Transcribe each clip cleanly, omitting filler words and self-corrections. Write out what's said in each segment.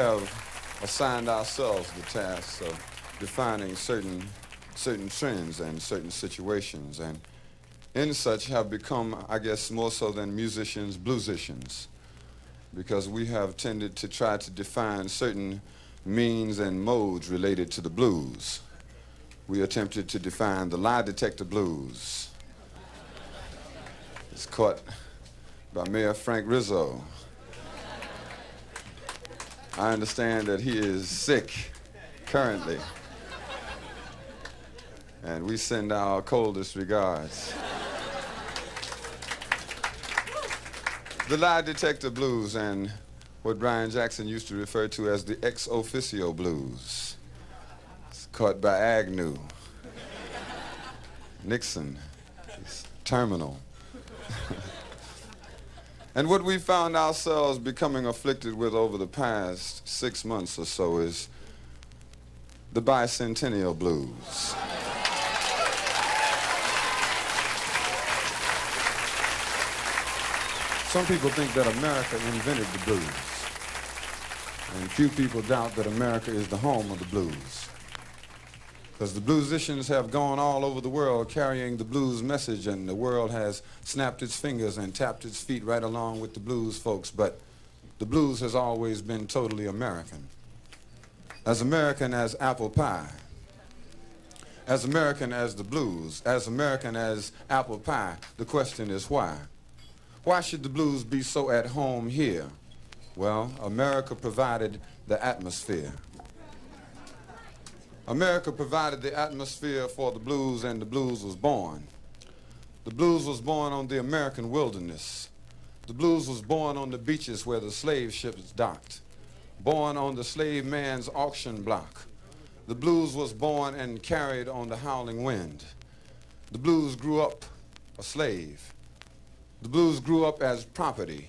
have assigned ourselves the task of defining certain trends and certain situations, and in such have become, I guess, more so than musicians, bluesicians, because we have tended to try to define certain means and modes related to the blues. We attempted to define the lie detector blues. It's caught by Mayor Frank Rizzo. I understand that he is sick currently, and we send our coldest regards. The lie detector blues, and what Brian Jackson used to refer to as the ex officio blues. It's caught by Agnew, Nixon, it's terminal. And what we found ourselves becoming afflicted with over the past 6 months or so is the bicentennial blues. Some people think that America invented the blues, and few people doubt that America is the home of the blues, because the bluesicians have gone all over the world carrying the blues message, and the world has snapped its fingers and tapped its feet right along with the blues folks, but the blues has always been totally American as apple pie, as American as the blues, as American as apple pie. The question is why? Why should the blues be so at home here? Well, America provided the atmosphere. America provided the atmosphere for the blues, and the blues was born. The blues was born on the American wilderness. The blues was born on the beaches where the slave ships docked, born on the slave man's auction block. The blues was born and carried on the howling wind. The blues grew up a slave. The blues grew up as property.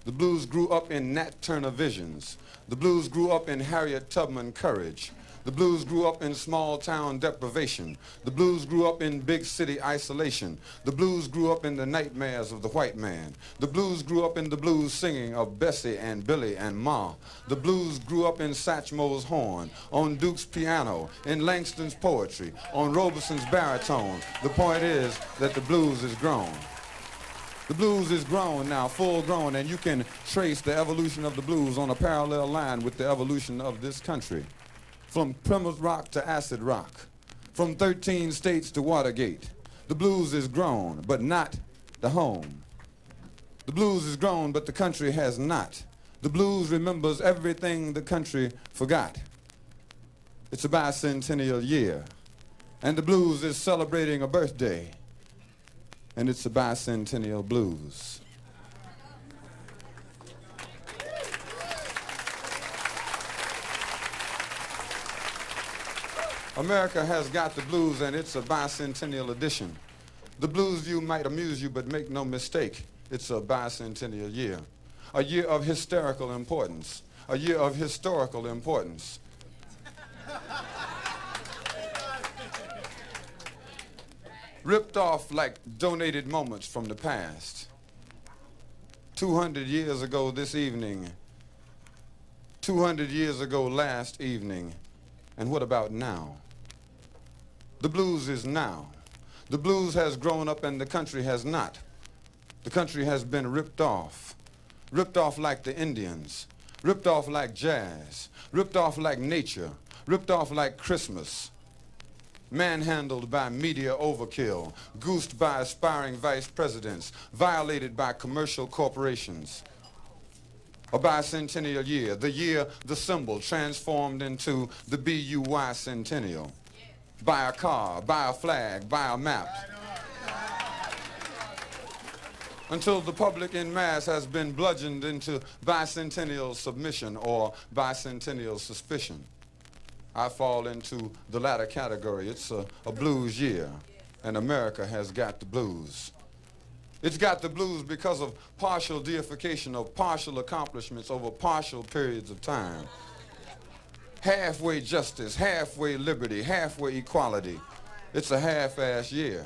The blues grew up in Nat Turner visions. The blues grew up in Harriet Tubman courage. The blues grew up in small town deprivation. The blues grew up in big city isolation. The blues grew up in the nightmares of the white man. The blues grew up in the blues singing of Bessie and Billy and Ma. The blues grew up in Satchmo's horn, on Duke's piano, in Langston's poetry, on Robeson's baritone. The point is that the blues is grown. The blues is grown now, full grown, and you can trace the evolution of the blues on a parallel line with the evolution of this country. From Plymouth Rock to acid rock, from 13 states to Watergate. The blues is grown, but not the home. The blues is grown, but the country has not. The blues remembers everything the country forgot. It's a bicentennial year, and the blues is celebrating a birthday, and it's a bicentennial blues. America has got the blues, and it's a bicentennial edition. The blues view might amuse you, but make no mistake, it's a bicentennial year. A year of hysterical importance. A year of historical importance. Ripped off like donated moments from the past. 200 years ago this evening. 200 years ago last evening. And what about now? The blues is now. The blues has grown up and the country has not. The country has been ripped off. Ripped off like the Indians. Ripped off like jazz. Ripped off like nature. Ripped off like Christmas. Manhandled by media overkill. Goosed by aspiring vice presidents. Violated by commercial corporations. A bicentennial year, the year the symbol transformed into the B-U-Y centennial. Buy a car, buy a flag, buy a map. Until the public in mass has been bludgeoned into bicentennial submission or bicentennial suspicion. I fall into the latter category. It's a blues year, and America has got the blues. It's got the blues because of partial deification of partial accomplishments over partial periods of time. Halfway justice, halfway liberty, halfway equality. It's a half-ass year.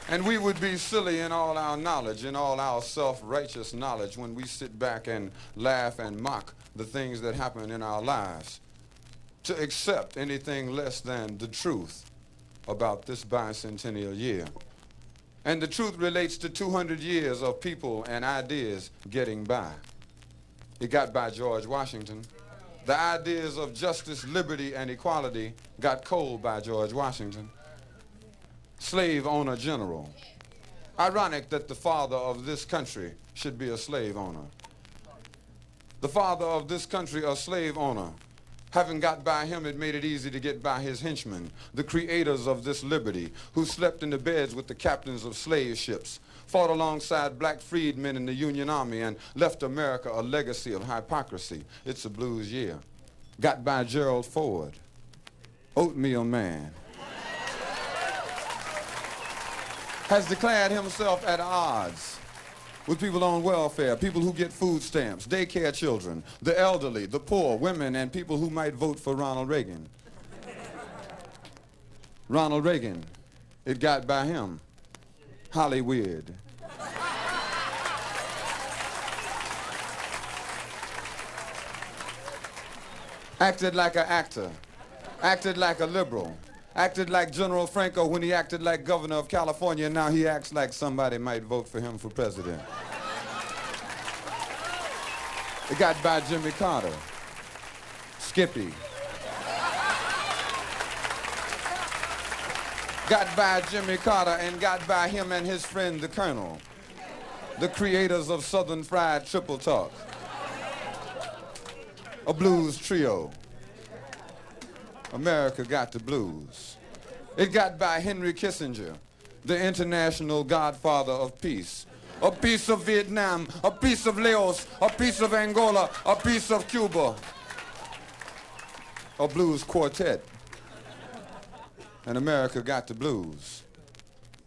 And we would be silly in all our knowledge, in all our self-righteous knowledge, when we sit back and laugh and mock the things that happen in our lives, to accept anything less than the truth about this bicentennial year. And the truth relates to 200 years of people and ideas getting by. It got by George Washington. The ideas of justice, liberty, and equality got cold by George Washington. Slave owner general. Ironic that the father of this country should be a slave owner. The father of this country, a slave owner. Having got by him, it made it easy to get by his henchmen, the creators of this liberty, who slept in the beds with the captains of slave ships, fought alongside black freedmen in the Union Army, and left America a legacy of hypocrisy. It's a blues year. Got by Gerald Ford, oatmeal man. Has declared himself at odds with people on welfare, people who get food stamps, daycare children, the elderly, the poor, women, and people who might vote for Ronald Reagan. Ronald Reagan, it got by him. Hollywood. Acted like an actor, acted like a liberal, acted like General Franco when he acted like governor of California, and now he acts like somebody might vote for him for president. It got by Jimmy Carter, Skippy. Got by Jimmy Carter and got by him and his friend the Colonel, the creators of Southern Fried Triple Talk, a blues trio. America got the blues. It got by Henry Kissinger, the international godfather of peace. A piece of Vietnam, a piece of Laos, a piece of Angola, a piece of Cuba. A blues quartet. And America got the blues.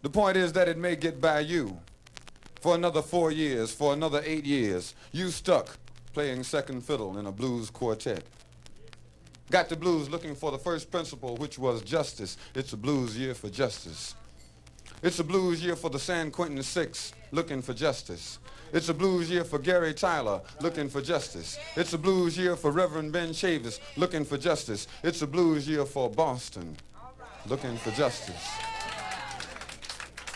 The point is that it may get by you for another 4 years, for another 8 years. You stuck playing second fiddle in a blues quartet. Got the blues looking for the first principle, which was justice. It's a blues year for justice. It's a blues year for the San Quentin Six, looking for justice. It's a blues year for Gary Tyler, looking for justice. It's a blues year for Reverend Ben Chavis, looking for justice. It's a blues year for Boston, looking for justice.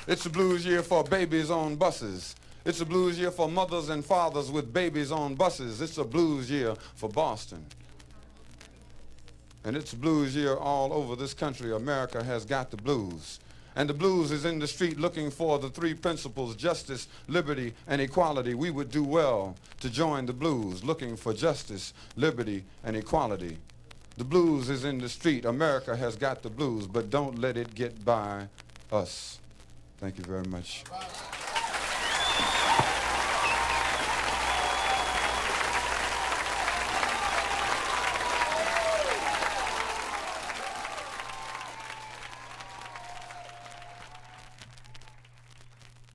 It's a blues year for babies on buses. It's a blues year for mothers and fathers with babies on buses. It's a blues year for Boston. And it's a blues year all over this country. America has got the blues. And the blues is in the street looking for the three principles, justice, liberty, and equality. We would do well to join the blues, looking for justice, liberty, and equality. The blues is in the street. America has got the blues, but don't let it get by us. Thank you very much.